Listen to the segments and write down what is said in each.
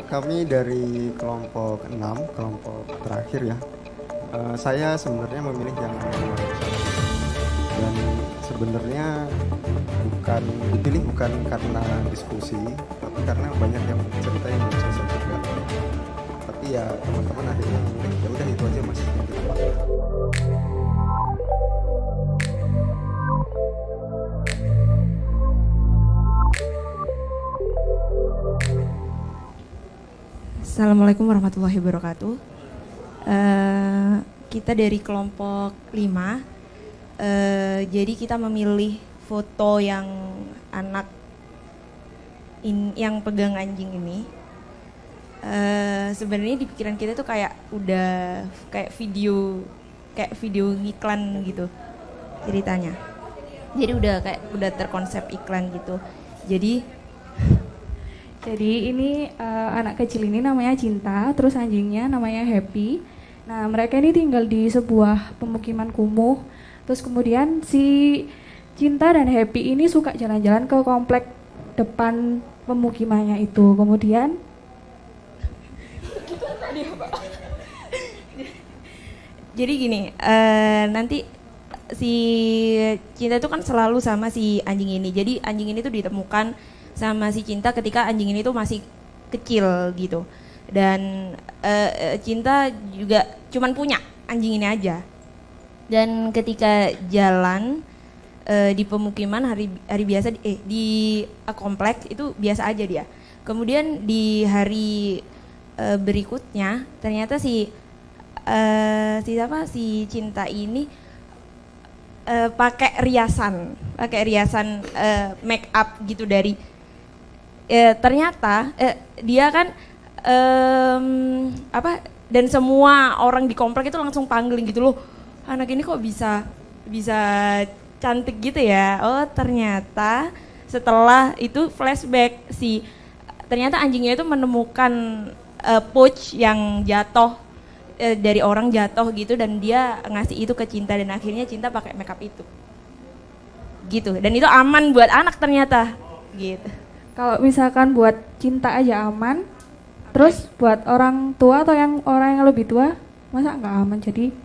Kami dari kelompok 6, kelompok terakhir ya. Saya sebenarnya memilih yang nomor 1. Dan sebenarnya dipilih bukan karena diskusi, tapi karena banyak yang cerita yang belum selesai juga. Tapi ya teman-teman akhirnya memilih, ya udah itu aja mas. Assalamualaikum warahmatullahi wabarakatuh. Kita dari kelompok 5. Jadi kita memilih foto yang anak yang pegang anjing ini. Sebenarnya di pikiran kita tuh kayak udah kayak video iklan gitu ceritanya. Jadi udah terkonsep iklan gitu. Jadi ini anak kecil ini namanya Cinta, terus anjingnya namanya Happy. Nah mereka ini tinggal di sebuah pemukiman kumuh. Terus kemudian si Cinta dan Happy ini suka jalan-jalan ke komplek depan pemukimannya itu. Kemudian jadi gini, nanti si Cinta itu kan selalu sama si anjing ini. Jadi anjing ini tuh ditemukan sama si Cinta ketika anjing ini tuh masih kecil gitu. Dan Cinta juga cuman punya anjing ini aja. Dan ketika jalan di pemukiman hari biasa di kompleks itu biasa aja dia. Kemudian di hari berikutnya ternyata si Cinta ini pakai riasan make up gitu dari ternyata dia kan dan semua orang di komplek itu langsung panggil gitu loh, anak ini kok bisa cantik gitu ya. Oh ternyata setelah itu flashback ternyata anjingnya itu menemukan pouch yang jatuh dari orang jatuh gitu, dan dia ngasih itu ke Cinta, dan akhirnya Cinta pakai makeup itu gitu, dan itu aman buat anak ternyata gitu. Kalau misalkan buat Cinta aja aman, terus buat orang tua atau orang yang lebih tua masa nggak aman? Jadi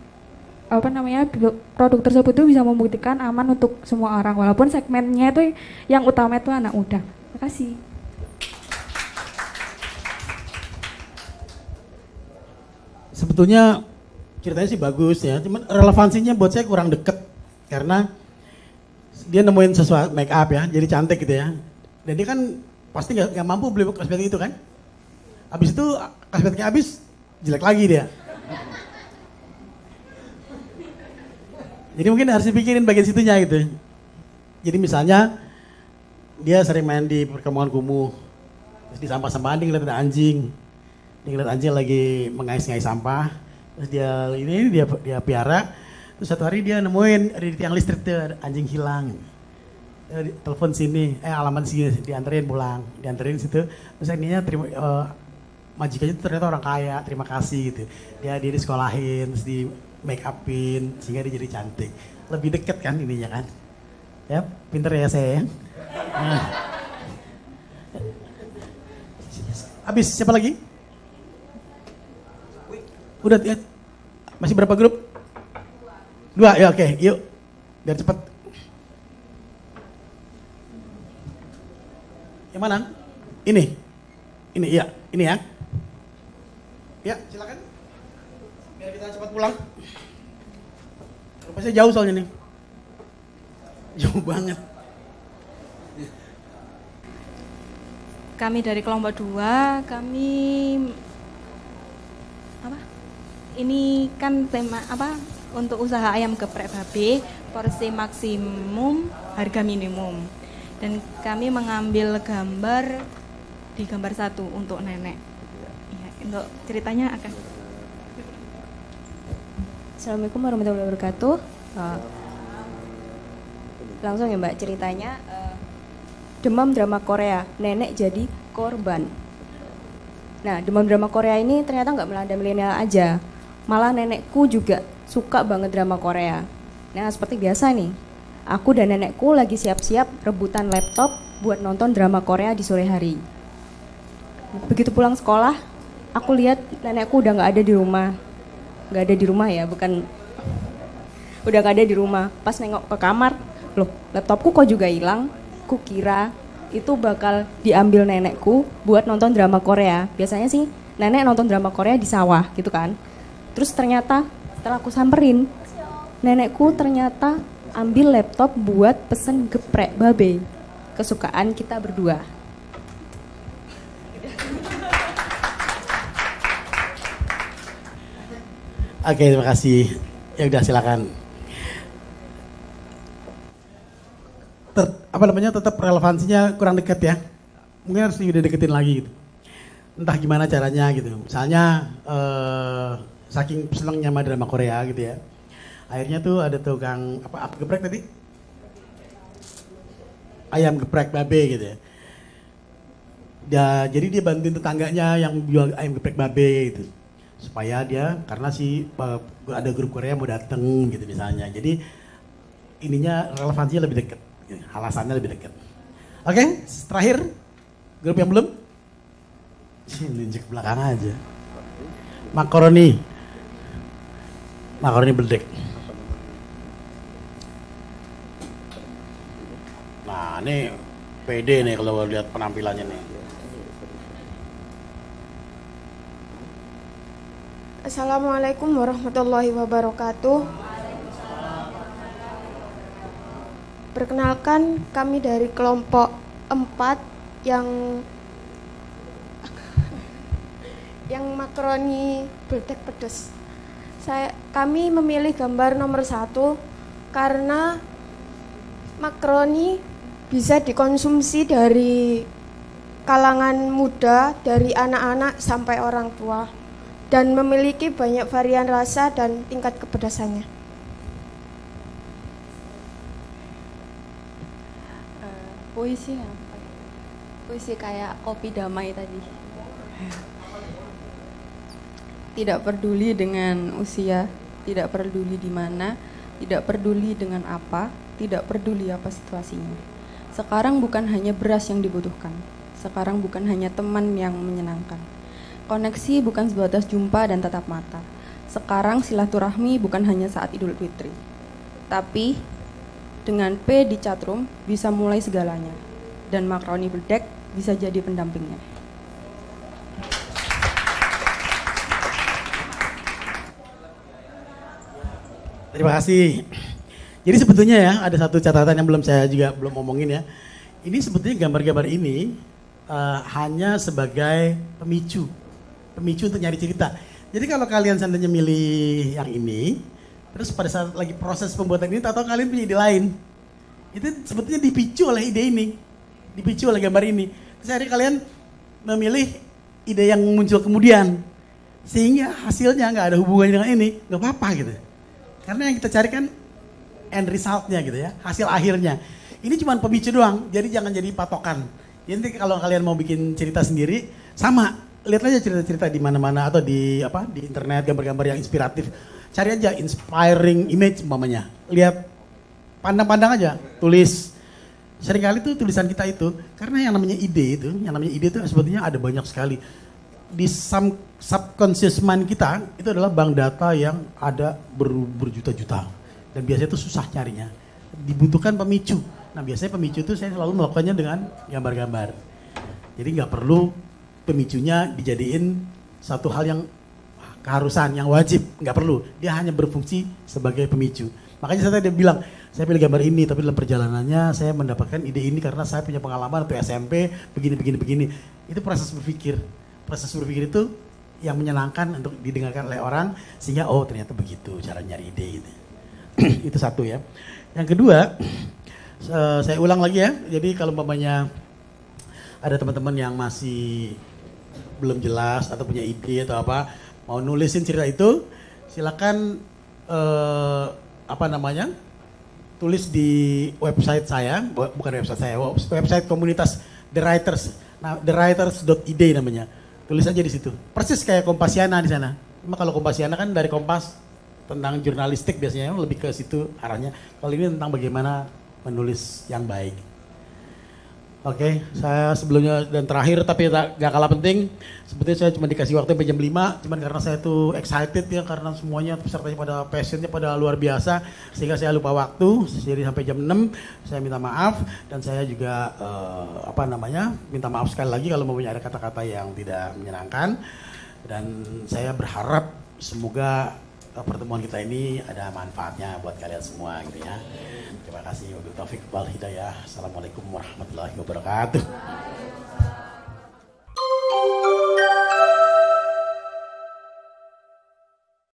produk tersebut itu bisa membuktikan aman untuk semua orang, walaupun segmennya itu yang utama itu anak muda. Terima kasih. Sebetulnya ceritanya sih bagus ya, cuman relevansinya buat saya kurang deket karena dia nemuin sesuatu make up ya, jadi cantik gitu ya. Dan dia kan pasti nggak mampu beli kosmetik itu kan. Habis itu kosmetiknya habis, jelek lagi dia. Jadi mungkin harus dipikirin bagian situnya gitu. Jadi misalnya dia sering main di perkampungan kumuh, terus di sampah-sampahan dia ngeliat ada anjing. Dia ngeliat anjing lagi mengais-ngais sampah, terus dia piara. Terus satu hari dia nemuin di tiang listrik tuh ada anjing hilang. Telepon sini, alamat sini, dianterin pulang, dianterin situ. Terus akhirnya majikannya itu ternyata orang kaya, terima kasih gitu. Dia disekolahin, terus di make upin, sehingga dia jadi cantik. Lebih deket kan ininya kan. Ya, pinter ya saya ya. Nah. Habis, siapa lagi? Udah ya. Masih berapa grup? 2, ya oke, yuk. Biar cepet. Yang mana? Ini iya, ini ya. Ya, silakan. Biar kita cepat pulang. Rupanya jauh soalnya nih. Jauh banget. Kami dari kelompok 2, ini kan tema untuk usaha ayam geprek babe, porsi maksimum, harga minimum. Dan kami mengambil gambar di gambar 1 untuk nenek. Ya, untuk ceritanya akan. Assalamualaikum warahmatullahi wabarakatuh. Langsung ya Mbak, ceritanya demam drama Korea, nenek jadi korban. Nah, demam drama Korea ini ternyata nggak melanda milenial aja, malah nenekku juga suka banget drama Korea. Nah, seperti biasa nih, aku dan nenekku lagi siap-siap rebutan laptop buat nonton drama Korea di sore hari. Begitu pulang sekolah, aku lihat nenekku udah nggak ada di rumah. Nggak ada di rumah ya, bukan udah nggak ada di rumah. Pas nengok ke kamar, loh laptopku kok juga hilang. Ku kira itu bakal diambil nenekku buat nonton drama Korea. Biasanya sih nenek nonton drama Korea di sawah gitu kan. Terus ternyata setelah aku samperin, nenekku ternyata ambil laptop buat pesen geprek babe kesukaan kita berdua. Oke, terima kasih. Ya udah silakan. Tetap relevansinya kurang dekat ya. Mungkin harus dideketin lagi gitu. Entah gimana caranya gitu. Misalnya saking senengnya sama drama Korea gitu ya. Akhirnya tuh ada tukang apa geprek tadi? Ayam geprek babe gitu ya. Jadi dia bantuin tetangganya yang jual ayam geprek babe gitu. Supaya dia karena ada grup Korea mau dateng gitu misalnya. Jadi ininya relevansinya lebih dekat, alasannya lebih dekat. Oke, terakhir grup yang belum. Linjek belakang aja. Makaroni beldek. Nah, ini pede nih kalau lihat penampilannya nih. Assalamualaikum warahmatullahi wabarakatuh. Perkenalkan, kami dari kelompok 4 yang makaroni beldek pedas. Kami memilih gambar nomor 1 karena makaroni bisa dikonsumsi dari kalangan muda, dari anak-anak sampai orang tua, dan memiliki banyak varian rasa dan tingkat kepedasannya. Puisi kayak Kopi Damai tadi. Tidak peduli dengan usia, tidak peduli di mana, tidak peduli dengan apa, tidak peduli apa situasinya. Sekarang bukan hanya beras yang dibutuhkan, sekarang bukan hanya teman yang menyenangkan. Koneksi bukan sebatas jumpa dan tatap mata. Sekarang silaturahmi bukan hanya saat Idul Fitri. Tapi dengan P di chatroom bisa mulai segalanya. Dan makaroni beldek bisa jadi pendampingnya. Terima kasih. Jadi sebetulnya ya ada satu catatan yang saya belum ngomongin ya. Ini sebetulnya gambar-gambar ini hanya sebagai pemicu untuk nyari cerita. Jadi kalau kalian seandainya milih yang ini, terus pada saat lagi proses pembuatan ini, tahu kalian punya ide lain. Itu sebetulnya dipicu oleh ide ini, dipicu oleh gambar ini. Terus akhirnya kalian memilih ide yang muncul kemudian, sehingga hasilnya nggak ada hubungannya dengan ini, nggak apa-apa gitu. Karena yang kita cari kan end resultnya gitu ya, hasil akhirnya. Ini cuma pemicu doang, jadi jangan jadi patokan. Jadi kalau kalian mau bikin cerita sendiri, sama. Lihat aja cerita-cerita di mana-mana atau di internet, gambar-gambar yang inspiratif. Cari aja inspiring image umpamanya. Lihat, pandang-pandang aja, tulis. Seringkali tuh tulisan kita itu, karena yang namanya ide itu sebetulnya ada banyak sekali. Di subconscious mind kita, itu adalah bank data yang ada berjuta-juta. Dan biasanya itu susah nyarinya. Dibutuhkan pemicu. Nah biasanya pemicu itu saya selalu melakukannya dengan gambar-gambar. Jadi nggak perlu pemicunya dijadiin satu hal yang keharusan, yang wajib, nggak perlu. Dia hanya berfungsi sebagai pemicu. Makanya saya tadi bilang, saya pilih gambar ini, tapi dalam perjalanannya saya mendapatkan ide ini karena saya punya pengalaman waktu SMP, begini. Itu proses berpikir. Proses berpikir itu yang menyenangkan untuk didengarkan oleh orang, sehingga oh ternyata begitu cara nyari ide gitu. Itu satu ya. Yang kedua, saya ulang lagi ya, jadi kalau umpamanya ada teman-teman yang masih belum jelas atau punya ide atau apa, mau nulisin cerita itu, silakan tulis di website saya, bukan website saya, website komunitas The Writers, nah thewriters.id namanya, tulis aja di situ, persis kayak Kompasiana di sana. Cuma kalau Kompasiana kan dari Kompas tentang jurnalistik biasanya lebih ke situ arahnya, kalau ini tentang bagaimana menulis yang baik. Oke, saya sebelumnya dan terakhir tapi gak kalah penting, sebetulnya saya cuma dikasih waktu sampai jam 5, cuman karena saya tuh excited ya, karena semuanya pesertanya pada passionnya pada luar biasa, sehingga saya lupa waktu, jadi sampai jam 6, saya minta maaf, dan saya juga minta maaf sekali lagi kalau mempunyai ada kata-kata yang tidak menyenangkan, dan saya berharap semoga pertemuan kita ini ada manfaatnya buat kalian semua gitu ya. Terima kasih. Wabillahi taufiq wal hidayah. Assalamualaikum warahmatullahi wabarakatuh.